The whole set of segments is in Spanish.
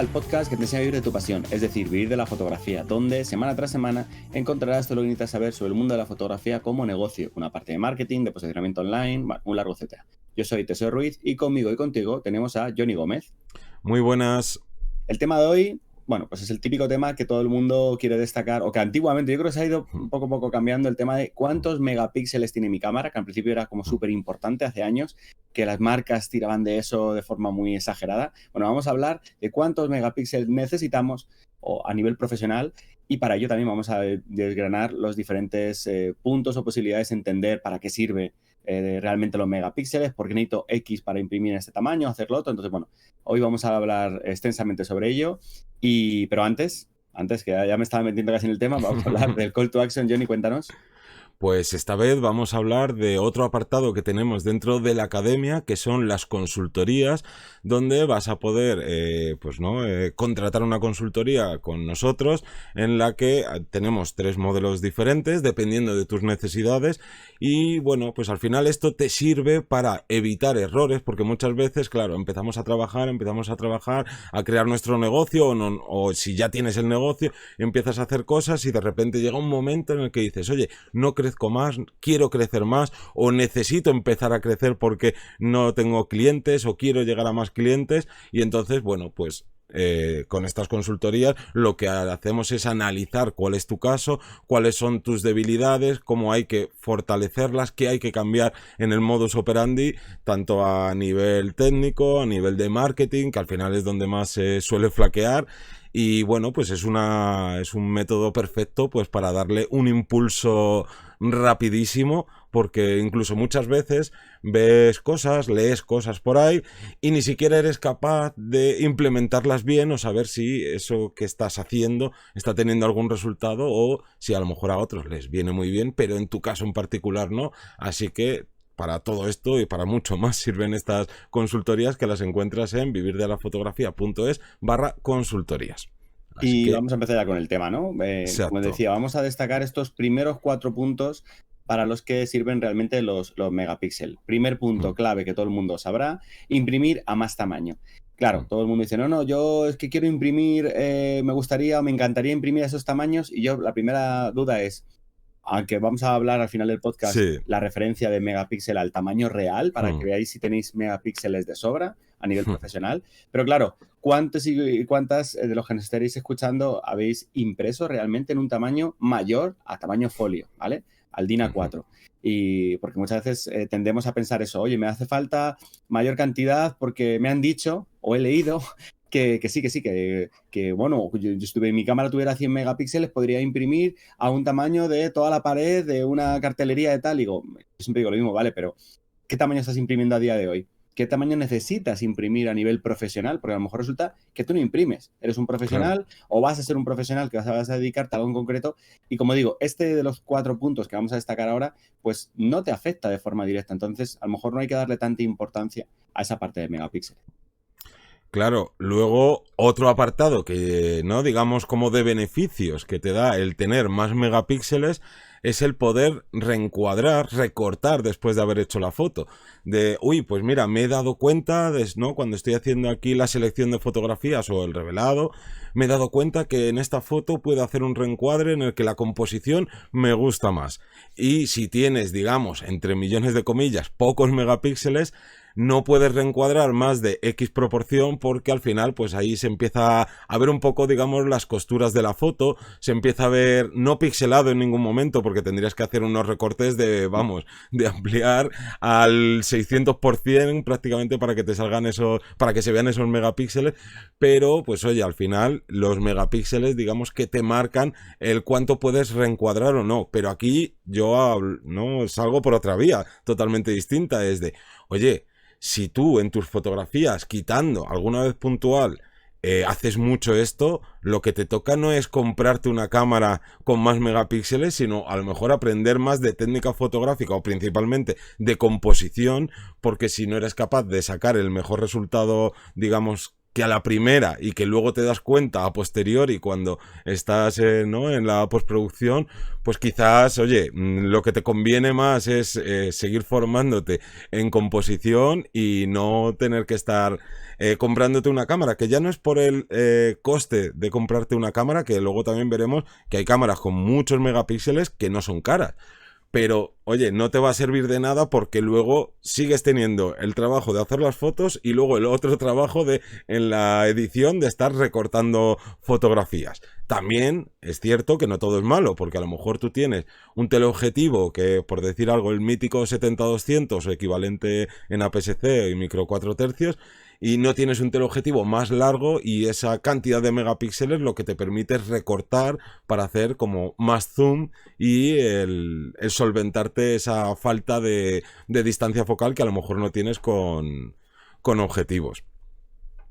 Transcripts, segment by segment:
al podcast que te enseña a vivir de tu pasión, es decir, vivir de la fotografía, donde semana tras semana encontrarás todo lo que necesitas saber sobre el mundo de la fotografía como negocio, una parte de marketing, de posicionamiento online, un largo etcétera. Yo soy Teseo Ruiz y conmigo y contigo tenemos a Johnny Gómez. Muy buenas. El tema de hoy, bueno, pues es el típico tema que todo el mundo quiere destacar, o que antiguamente yo creo que se ha ido poco a poco cambiando, el tema de cuántos megapíxeles tiene mi cámara, que al principio era como súper importante hace años, que las marcas tiraban de eso de forma muy exagerada. Bueno, vamos a hablar de cuántos megapíxeles necesitamos o a nivel profesional, y para ello también vamos a desgranar los diferentes puntos o posibilidades de entender para qué sirve realmente los megapíxeles, por qué necesito X para imprimir en este tamaño, hacerlo otro. Entonces, bueno, hoy vamos a hablar extensamente sobre ello. Pero antes que ya me estaba metiendo casi en el tema, vamos a hablar del call to action. Johnny, cuéntanos. Pues esta vez vamos a hablar de otro apartado que tenemos dentro de la academia, que son las consultorías, donde vas a poder contratar una consultoría con nosotros, en la que tenemos 3 modelos diferentes dependiendo de tus necesidades. Y bueno, pues al final esto te sirve para evitar errores, porque muchas veces, claro, empezamos a trabajar, a crear nuestro negocio, o si ya tienes el negocio, empiezas a hacer cosas y de repente llega un momento en el que dices, oye, no crezco más, quiero crecer más, o necesito empezar a crecer porque no tengo clientes o quiero llegar a más clientes. Y entonces, bueno, pues con estas consultorías lo que hacemos es analizar cuál es tu caso, cuáles son tus debilidades, cómo hay que fortalecerlas, qué hay que cambiar en el modus operandi, tanto a nivel técnico, a nivel de marketing, que al final es donde más se suele flaquear. Y bueno, pues es un método perfecto pues para darle un impulso rapidísimo, porque incluso muchas veces ves cosas, lees cosas por ahí y ni siquiera eres capaz de implementarlas bien o saber si eso que estás haciendo está teniendo algún resultado, o si a lo mejor a otros les viene muy bien, pero en tu caso en particular no. Así que para todo esto y para mucho más sirven estas consultorías, que las encuentras en vivirdelafotografía.es/consultorías. Y vamos a empezar ya con el tema, ¿no? Como decía, vamos a destacar estos primeros 4 puntos para los que sirven realmente los megapíxeles. Primer punto clave que todo el mundo sabrá: imprimir a más tamaño. Claro, todo el mundo dice, no, yo es que quiero imprimir, me encantaría imprimir a esos tamaños. Y yo, la primera duda es, aunque vamos a hablar al final del podcast, la referencia de megapíxel al tamaño real, para que veáis si tenéis megapíxeles de sobra a nivel profesional. Pero claro, ¿cuántos y cuántas de los que nos estaréis escuchando habéis impreso realmente en un tamaño mayor a tamaño folio, ¿vale? Al DIN A4. Y porque muchas veces tendemos a pensar eso, oye, me hace falta mayor cantidad porque me han dicho o he leído que bueno, yo en mi cámara tuviera 100 megapíxeles, podría imprimir a un tamaño de toda la pared de una cartelería de tal. Y digo, yo siempre digo lo mismo, ¿vale? Pero ¿qué tamaño estás imprimiendo a día de hoy? ¿Qué tamaño necesitas imprimir a nivel profesional? Porque a lo mejor resulta que tú no imprimes. Eres un profesional, o vas a ser un profesional que vas a dedicarte a algo en concreto. Y como digo, este de los 4 puntos que vamos a destacar ahora, pues no te afecta de forma directa. Entonces, a lo mejor no hay que darle tanta importancia a esa parte de megapíxeles. Claro, luego otro apartado que, no digamos como de beneficios que te da el tener más megapíxeles, es el poder reencuadrar, recortar después de haber hecho la foto. Pues mira, me he dado cuenta, ¿no? Cuando estoy haciendo aquí la selección de fotografías o el revelado, me he dado cuenta que en esta foto puedo hacer un reencuadre en el que la composición me gusta más. Y si tienes, digamos, entre millones de comillas, pocos megapíxeles, no puedes reencuadrar más de X proporción, porque al final pues ahí se empieza a ver un poco, digamos, las costuras de la foto, se empieza a ver no pixelado en ningún momento, porque tendrías que hacer unos recortes de ampliar al 600% prácticamente para que te salgan para que se vean esos megapíxeles. Pero pues oye, al final los megapíxeles, digamos que te marcan el cuánto puedes reencuadrar o no. Pero aquí yo no salgo por otra vía totalmente distinta, es de, oye, si tú en tus fotografías, quitando alguna vez puntual, haces mucho esto, lo que te toca no es comprarte una cámara con más megapíxeles, sino a lo mejor aprender más de técnica fotográfica, o principalmente de composición, porque si no eres capaz de sacar el mejor resultado, digamos, que a la primera y que luego te das cuenta a posteriori cuando estás ¿no? en la postproducción, pues quizás, oye, lo que te conviene más es seguir formándote en composición y no tener que estar comprándote una cámara, que ya no es por el coste de comprarte una cámara, que luego también veremos que hay cámaras con muchos megapíxeles que no son caras. Pero, oye, no te va a servir de nada porque luego sigues teniendo el trabajo de hacer las fotos y luego el otro trabajo de en la edición de estar recortando fotografías. También es cierto que no todo es malo, porque a lo mejor tú tienes un teleobjetivo que, por decir algo, el mítico 70-200 o equivalente en APS-C y micro 4 tercios, y no tienes un teleobjetivo más largo y esa cantidad de megapíxeles lo que te permite es recortar para hacer como más zoom y el solventarte esa falta de distancia focal que a lo mejor no tienes con objetivos.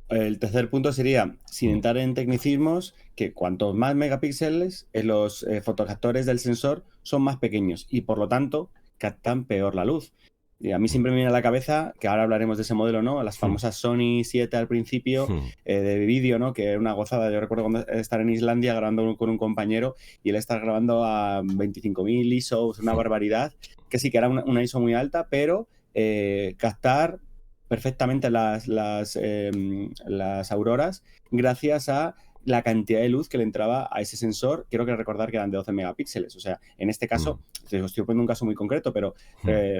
El tercer punto sería, sin entrar en tecnicismos, que cuantos más megapíxeles, los fotocaptores del sensor son más pequeños y por lo tanto captan peor la luz. Y a mí siempre me viene a la cabeza, que ahora hablaremos de ese modelo, ¿no? Las famosas Sony 7 al principio de vídeo, ¿no? Que era una gozada. Yo recuerdo cuando estar en Islandia grabando con un compañero y él estar grabando a 25.000 ISO, una barbaridad, que sí que era una ISO muy alta, pero captar perfectamente las auroras gracias a la cantidad de luz que le entraba a ese sensor. Quiero que recordar que eran de 12 megapíxeles. O sea, en este caso, estoy poniendo un caso muy concreto, pero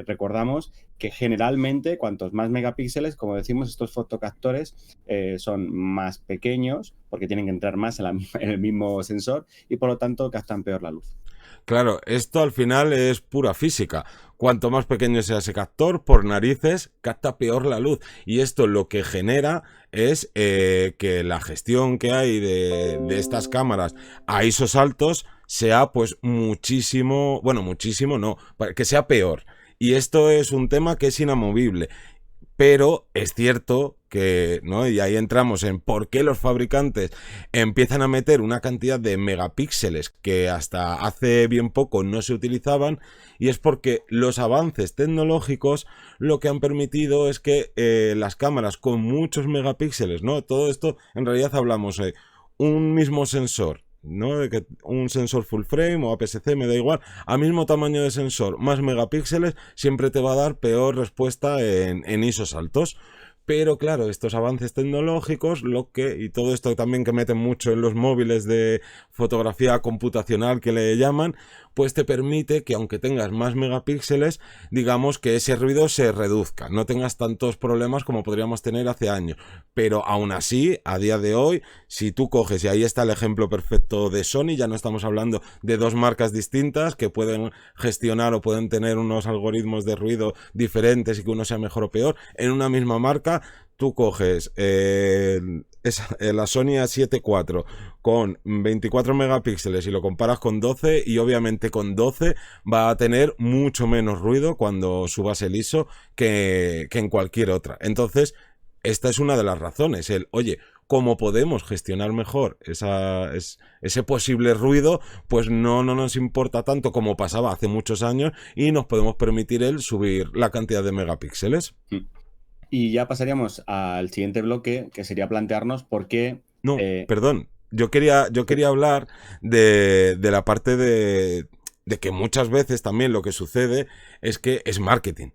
recordamos que generalmente cuantos más megapíxeles, como decimos, estos fotocaptores son más pequeños porque tienen que entrar más en el mismo sensor y por lo tanto captan peor la luz. Claro, esto al final es pura física. Cuanto más pequeño sea ese captor, por narices, capta peor la luz. Y esto lo que genera es que la gestión que hay de estas cámaras a ISOs altos sea pues muchísimo, bueno, muchísimo no, que sea peor. Y esto es un tema que es inamovible. Pero es cierto que, ¿no? Y ahí entramos en por qué los fabricantes empiezan a meter una cantidad de megapíxeles que hasta hace bien poco no se utilizaban, y es porque los avances tecnológicos lo que han permitido es que las cámaras con muchos megapíxeles, ¿no? Todo esto en realidad hablamos de un mismo sensor, ¿no? De que un sensor full frame o APS-C, me da igual, a mismo tamaño de sensor, más megapíxeles, siempre te va a dar peor respuesta en ISOs altos. Pero claro, estos avances tecnológicos, y todo esto también que meten mucho en los móviles de fotografía computacional que le llaman, pues te permite que aunque tengas más megapíxeles, digamos que ese ruido se reduzca, no tengas tantos problemas como podríamos tener hace años. Pero aún así, a día de hoy, si tú coges, y ahí está el ejemplo perfecto de Sony, ya no estamos hablando de dos marcas distintas que pueden gestionar o pueden tener unos algoritmos de ruido diferentes y que uno sea mejor o peor, en una misma marca. Tú coges la Sony A7 IV con 24 megapíxeles y lo comparas con 12 y obviamente con 12 va a tener mucho menos ruido cuando subas el ISO que en cualquier otra. Entonces, esta es una de las razones. Oye, ¿cómo podemos gestionar mejor ese posible ruido? Pues no nos importa tanto como pasaba hace muchos años y nos podemos permitir subir la cantidad de megapíxeles. Y ya pasaríamos al siguiente bloque, que sería plantearnos por qué... No, perdón. Yo quería hablar de la parte de que muchas veces también lo que sucede es que es marketing.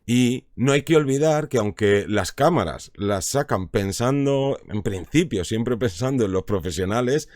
Y no hay que olvidar que aunque las cámaras las sacan pensando, en principio, siempre pensando en los profesionales,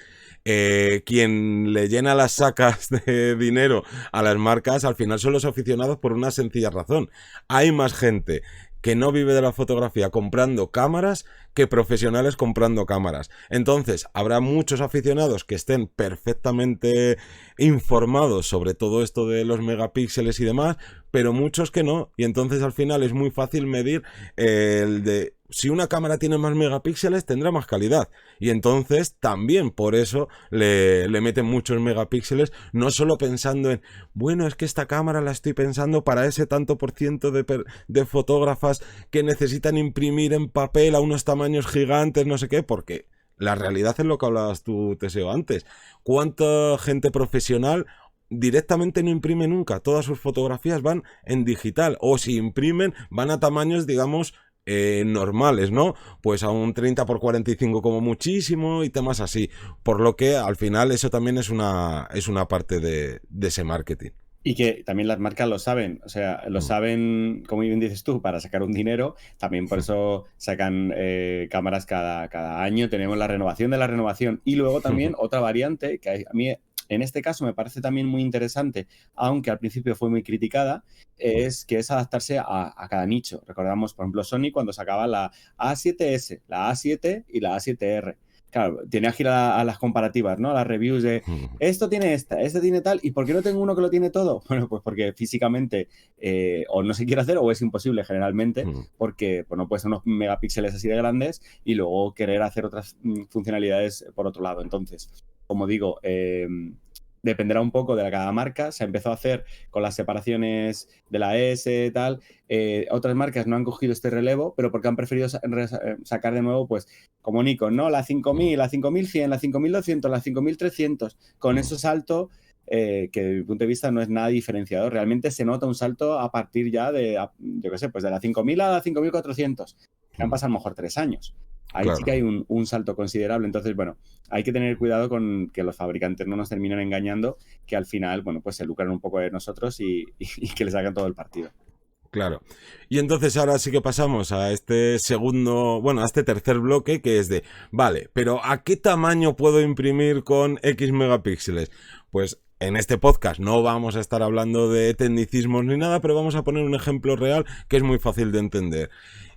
quien le llena las sacas de dinero a las marcas al final son los aficionados por una sencilla razón. Hay más gente que no vive de la fotografía comprando cámaras que profesionales comprando cámaras. Entonces, habrá muchos aficionados que estén perfectamente informados sobre todo esto de los megapíxeles y demás, pero muchos que no. Y entonces al final es muy fácil medir si una cámara tiene más megapíxeles tendrá más calidad, y entonces también por eso le meten muchos megapíxeles, no solo pensando en, bueno, es que esta cámara la estoy pensando para ese tanto por ciento de fotógrafas que necesitan imprimir en papel a unos tamaños gigantes, no sé qué, porque la realidad es lo que hablabas tú, Teseo, antes. ¿Cuánta gente profesional directamente no imprime nunca? Todas sus fotografías van en digital, o si imprimen van a tamaños, digamos, normales, ¿no? Pues a un 30x45 como muchísimo y temas así. Por lo que al final eso también es una parte de ese marketing. Y que también las marcas lo saben, o sea, lo saben, como bien dices tú, para sacar un dinero. También por eso sacan cámaras cada año, tenemos la renovación de la renovación. Y luego también otra variante que a mí en este caso me parece también muy interesante, aunque al principio fue muy criticada, es que es adaptarse a cada nicho. Recordamos, por ejemplo, Sony cuando sacaba la A7S, la A7 y la A7R. Claro, tenía que ir a las comparativas, ¿no? A las reviews de esto tiene este tiene tal, ¿y por qué no tengo uno que lo tiene todo? Bueno, pues porque físicamente o no se quiere hacer o es imposible generalmente, porque pues, no puedes tener unos megapíxeles así de grandes y luego querer hacer otras funcionalidades por otro lado. Entonces, como digo, dependerá un poco de cada marca. Se empezó a hacer con las separaciones de la S y tal. Otras marcas no han cogido este relevo, pero porque han preferido sacar de nuevo, pues, como Nikon, ¿no? La 5000, la 5100, la 5200, la 5300. Con ese salto, que desde mi punto de vista no es nada diferenciador. Realmente se nota un salto a partir ya de, yo qué sé, pues de la 5000 a la 5400. Que han pasado a lo mejor 3 años. Ahí claro. Sí que hay un salto considerable. Entonces, bueno, hay que tener cuidado con que los fabricantes no nos terminen engañando, que al final, bueno, pues se lucran un poco de nosotros y que les hagan todo el partido. Claro. Y entonces ahora sí que pasamos a este segundo, bueno, a este tercer bloque que es de, vale, pero ¿a qué tamaño puedo imprimir con X megapíxeles? Pues en este podcast no vamos a estar hablando de tecnicismos ni nada, pero vamos a poner un ejemplo real que es muy fácil de entender.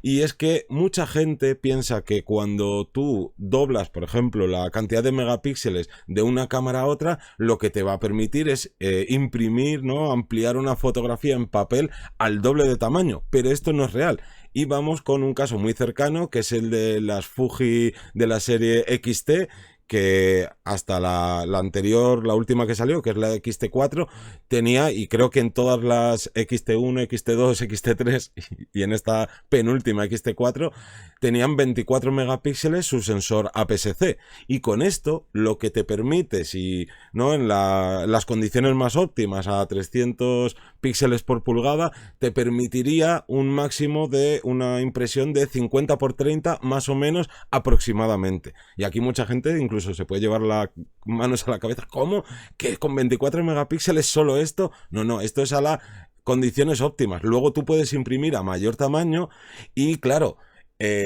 Y es que mucha gente piensa que cuando tú doblas, por ejemplo, la cantidad de megapíxeles de una cámara a otra, lo que te va a permitir es imprimir, ¿no? Ampliar una fotografía en papel al doble de tamaño. Pero esto no es real. Y vamos con un caso muy cercano, que es el de las Fuji de la serie XT, que hasta la anterior, la última que salió, que es la XT4, tenía, y creo que en todas las XT1, XT2, XT3 y en esta penúltima XT4, tenían 24 megapíxeles su sensor APS-C. Y con esto, lo que te permite, si no en las condiciones más óptimas, a 300 píxeles por pulgada, te permitiría un máximo de una impresión de 50x30 más o menos aproximadamente. Y aquí mucha gente incluso se puede llevar las manos a la cabeza. ¿Cómo? ¿Que con 24 megapíxeles solo esto? No, esto es a las condiciones óptimas. Luego tú puedes imprimir a mayor tamaño y claro,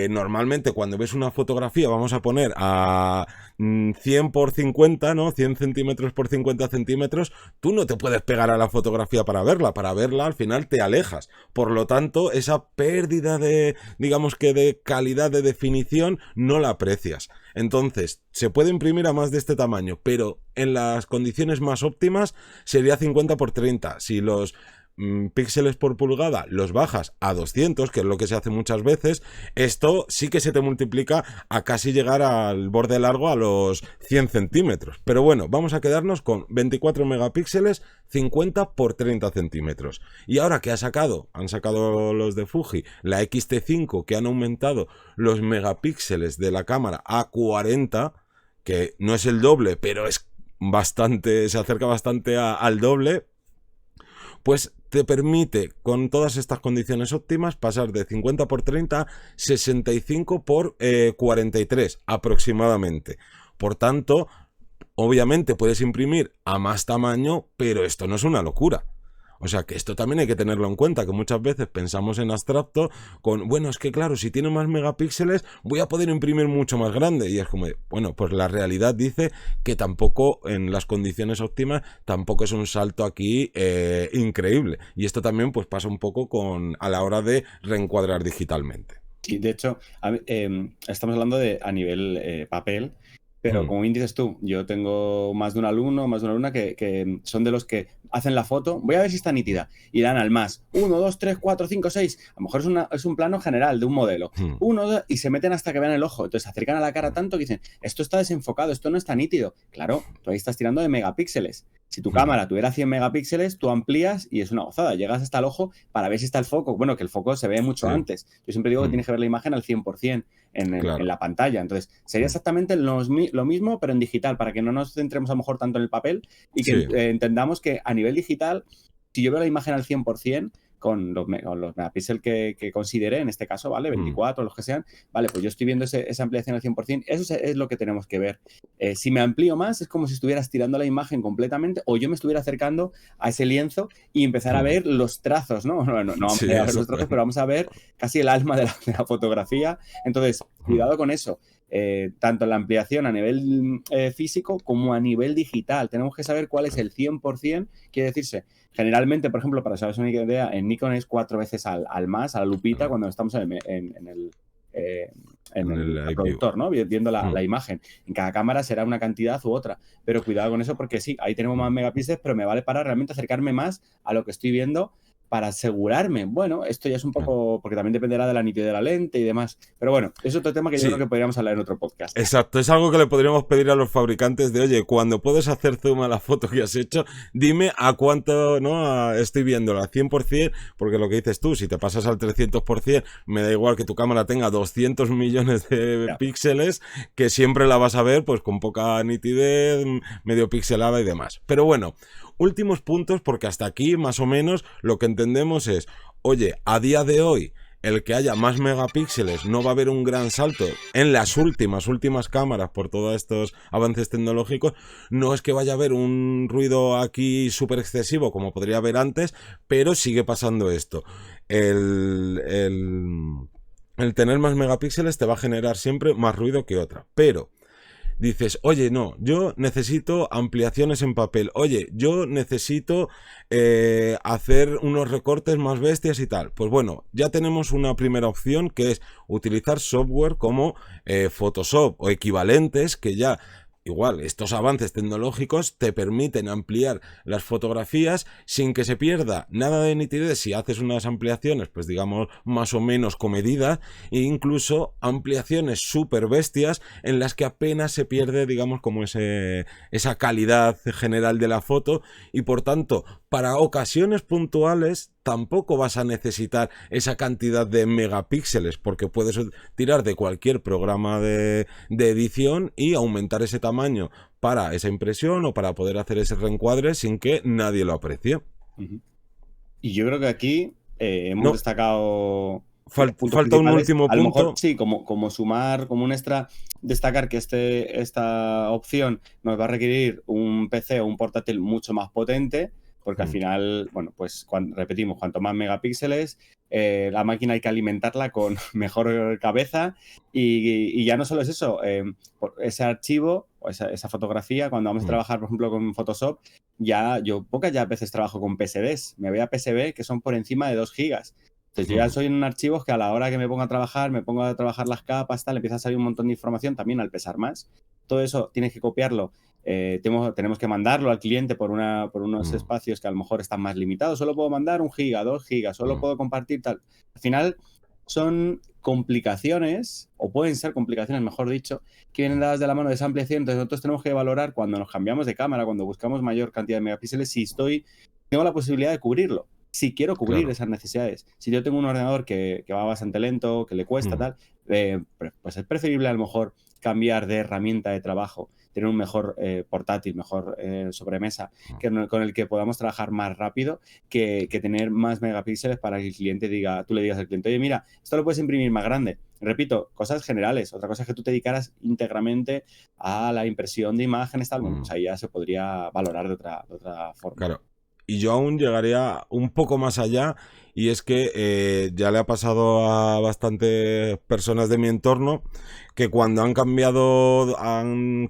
normalmente cuando ves una fotografía, vamos a poner a 100 por 50, ¿no? 100 centímetros por 50 centímetros, tú no te puedes pegar a la fotografía para verla al final te alejas. Por lo tanto, esa pérdida de, digamos que de calidad de definición, no la aprecias. Entonces, se puede imprimir a más de este tamaño, pero en las condiciones más óptimas sería 50 por 30. Si los píxeles por pulgada los bajas a 200, que es lo que se hace muchas veces, esto sí que se te multiplica a casi llegar al borde largo a los 100 centímetros. Pero bueno, vamos a quedarnos con 24 megapíxeles, 50 por 30 centímetros. Y ahora que han sacado los de Fuji, la XT5, que han aumentado los megapíxeles de la cámara a 40, que no es el doble, pero es bastante, se acerca bastante al doble, pues te permite, con todas estas condiciones óptimas, pasar de 50 por 30 a 65 por 43 aproximadamente. Por tanto, obviamente puedes imprimir a más tamaño, pero esto no es una locura. O sea que esto también hay que tenerlo en cuenta, que muchas veces pensamos en abstracto con, bueno, es que claro, si tiene más megapíxeles voy a poder imprimir mucho más grande. Y es como, bueno, pues la realidad dice que tampoco en las condiciones óptimas, tampoco es un salto aquí increíble. Y esto también pues pasa un poco a la hora de reencuadrar digitalmente. Sí, de hecho, estamos hablando de a nivel papel. Pero como bien dices tú, yo tengo más de un alumno, más de una alumna que son de los que hacen la foto, voy a ver si está nítida, y dan al más, 1, 2, 3, 4, 5, 6, a lo mejor es un plano general de un modelo, 1, 2, y se meten hasta que vean el ojo, entonces se acercan a la cara tanto que dicen, esto está desenfocado, esto no está nítido. Claro, tú ahí estás tirando de megapíxeles. Si tu cámara tuviera 100 megapíxeles, tú amplías y es una gozada, llegas hasta el ojo para ver si está el foco, bueno, que el foco se ve mucho antes. Yo siempre digo que tienes que ver la imagen al 100%. En la pantalla. Entonces, sería exactamente lo mismo, pero en digital, para que no nos centremos a lo mejor tanto en el papel y que entendamos que a nivel digital, si yo veo la imagen al 100%, con los megapíxeles que consideré, en este caso, ¿vale? 24, los que sean, vale, pues yo estoy viendo esa ampliación al 100%, eso es lo que tenemos que ver. Si me amplío más, es como si estuviera estirando la imagen completamente o yo me estuviera acercando a ese lienzo y empezar a ver los trazos, ¿no? No vamos a ver los trazos, pero vamos a ver casi el alma de la fotografía. Entonces, cuidado con eso. Tanto en la ampliación a nivel físico como a nivel digital. Tenemos que saber cuál es el 100%, quiere decirse. Generalmente, por ejemplo, para saber una idea, en Nikon es 4 veces al más, a la lupita, cuando estamos en el reproductor, ¿no? Viendo la imagen. En cada cámara será una cantidad u otra, pero cuidado con eso porque sí, ahí tenemos más megapíxeles, pero me vale para realmente acercarme más a lo que estoy viendo para asegurarme. Bueno, esto ya es un poco, porque también dependerá de la nitidez de la lente y demás. Pero bueno, es otro tema que yo creo que podríamos hablar en otro podcast. Exacto, es algo que le podríamos pedir a los fabricantes de, oye, cuando puedes hacer zoom a la foto que has hecho, dime a cuánto estoy viéndola, al 100%, porque lo que dices tú, si te pasas al 300%, me da igual que tu cámara tenga 200 millones de píxeles, que siempre la vas a ver pues con poca nitidez, medio pixelada y demás. Pero bueno, últimos puntos, porque hasta aquí más o menos lo que entendemos es, oye, a día de hoy el que haya más megapíxeles no va a haber un gran salto en las últimas cámaras por todos estos avances tecnológicos. No es que vaya a haber un ruido aquí súper excesivo como podría haber antes, pero sigue pasando esto. El tener más megapíxeles te va a generar siempre más ruido que otra, pero dices, oye, no, yo necesito ampliaciones en papel, oye, yo necesito hacer unos recortes más bestias y tal. Pues bueno, ya tenemos una primera opción que es utilizar software como Photoshop o equivalentes que ya... Igual, estos avances tecnológicos te permiten ampliar las fotografías sin que se pierda nada de nitidez si haces unas ampliaciones, pues digamos, más o menos comedidas, e incluso ampliaciones súper bestias en las que apenas se pierde, digamos, como esa calidad general de la foto, y por tanto, para ocasiones puntuales tampoco vas a necesitar esa cantidad de megapíxeles, porque puedes tirar de cualquier programa de edición y aumentar ese tamaño para esa impresión o para poder hacer ese reencuadre sin que nadie lo aprecie. Y yo creo que aquí hemos destacado... Falta un último punto. A lo mejor, sí, como sumar, como un extra, destacar que esta opción nos va a requerir un PC o un portátil mucho más potente, porque al final, bueno, pues repetimos, cuanto más megapíxeles, la máquina hay que alimentarla con mejor cabeza y ya no solo es eso, ese archivo o esa fotografía, cuando vamos a trabajar, por ejemplo, con Photoshop, yo pocas veces trabajo con PSDs, me voy a PSB que son por encima de 2 gigas. Entonces yo ya soy en archivos que a la hora que me pongo a trabajar las capas, tal, empieza a salir un montón de información también al pesar más. Todo eso tienes que copiarlo. Tenemos que mandarlo al cliente por unos espacios que a lo mejor están más limitados. Solo puedo mandar 1 giga, 2 gigas, solo puedo compartir tal. Al final son complicaciones, o pueden ser complicaciones, mejor dicho, que vienen dadas de la mano de esa ampliación. Entonces nosotros tenemos que valorar cuando nos cambiamos de cámara, cuando buscamos mayor cantidad de megapíxeles, si tengo la posibilidad de cubrirlo. Si quiero cubrir esas necesidades. Si yo tengo un ordenador que va bastante lento, que le cuesta tal, pues es preferible a lo mejor cambiar de herramienta de trabajo, tener un mejor portátil, mejor sobremesa, con el que podamos trabajar más rápido que tener más megapíxeles para que el cliente tú le digas al cliente, oye, mira, esto lo puedes imprimir más grande. Repito, cosas generales. Otra cosa es que tú te dedicaras íntegramente a la impresión de imágenes, tal, bueno, pues ahí ya se podría valorar de otra forma. Claro. Y yo aún llegaría un poco más allá, y es que ya le ha pasado a bastantes personas de mi entorno que cuando han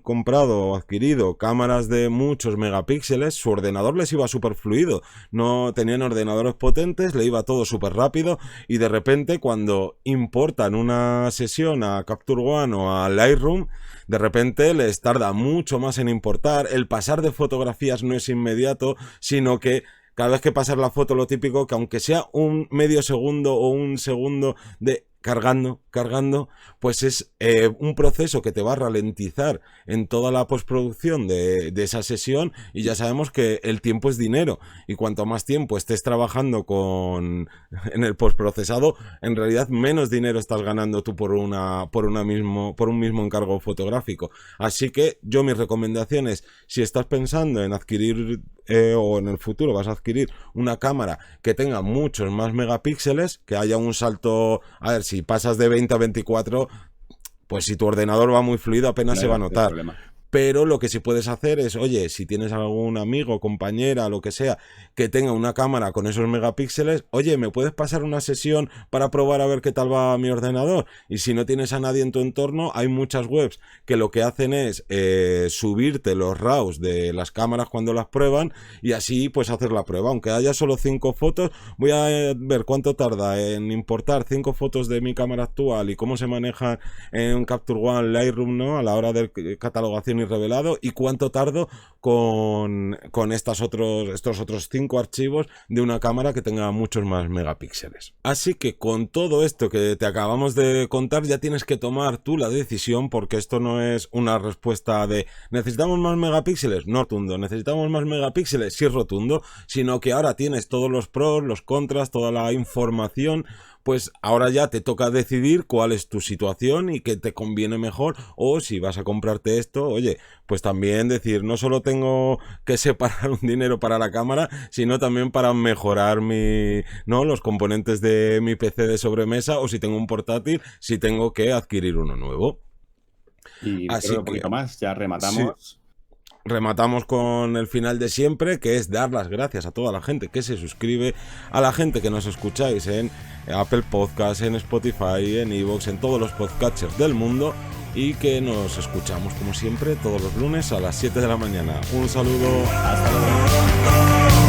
comprado o adquirido cámaras de muchos megapíxeles, su ordenador les iba súper fluido. No tenían ordenadores potentes, le iba todo súper rápido, y de repente cuando importan una sesión a Capture One o a Lightroom, de repente les tarda mucho más en importar. El pasar de fotografías no es inmediato, sino que cada vez que pasas la foto, lo típico, que aunque sea un medio segundo o un segundo de cargando, pues es un proceso que te va a ralentizar en toda la postproducción de esa sesión, y ya sabemos que el tiempo es dinero, y cuanto más tiempo estés trabajando en el postprocesado, en realidad menos dinero estás ganando tú por un mismo encargo fotográfico. Así que mi recomendación es, si estás pensando en adquirir o en el futuro vas a adquirir una cámara que tenga muchos más megapíxeles, que haya un salto, a ver, si pasas de 20 a 24, pues si tu ordenador va muy fluido apenas se va a notar. Pero lo que sí puedes hacer es, oye, si tienes algún amigo, compañera, lo que sea, que tenga una cámara con esos megapíxeles, oye, ¿me puedes pasar una sesión para probar a ver qué tal va mi ordenador? Y si no tienes a nadie en tu entorno, hay muchas webs que lo que hacen es subirte los RAWs de las cámaras cuando las prueban, y así pues hacer la prueba. Aunque haya solo 5 fotos, voy a ver cuánto tarda en importar 5 fotos de mi cámara actual y cómo se maneja en Capture One, Lightroom, ¿no?, a la hora de catalogación y revelado, y cuánto tardo con estos otros 5 archivos de una cámara que tenga muchos más megapíxeles. Así que con todo esto que te acabamos de contar, ya tienes que tomar tú la decisión, porque esto no es una respuesta de ¿necesitamos más megapíxeles? No rotundo. ¿Necesitamos más megapíxeles? Sí rotundo. Sino que ahora tienes todos los pros, los contras, toda la información. Pues ahora ya te toca decidir cuál es tu situación y qué te conviene mejor, o si vas a comprarte esto, oye, pues también decir, no solo tengo que separar un dinero para la cámara, sino también para mejorar los componentes de mi PC de sobremesa, o si tengo un portátil, si tengo que adquirir uno nuevo. Y creo que un poquito más, ya rematamos. Sí. Rematamos con el final de siempre, que es dar las gracias a toda la gente que se suscribe, a la gente que nos escucháis en Apple Podcasts, en Spotify, en iVoox, en todos los podcatchers del mundo, y que nos escuchamos como siempre todos los lunes a las 7 de la mañana. Un saludo. Hasta luego.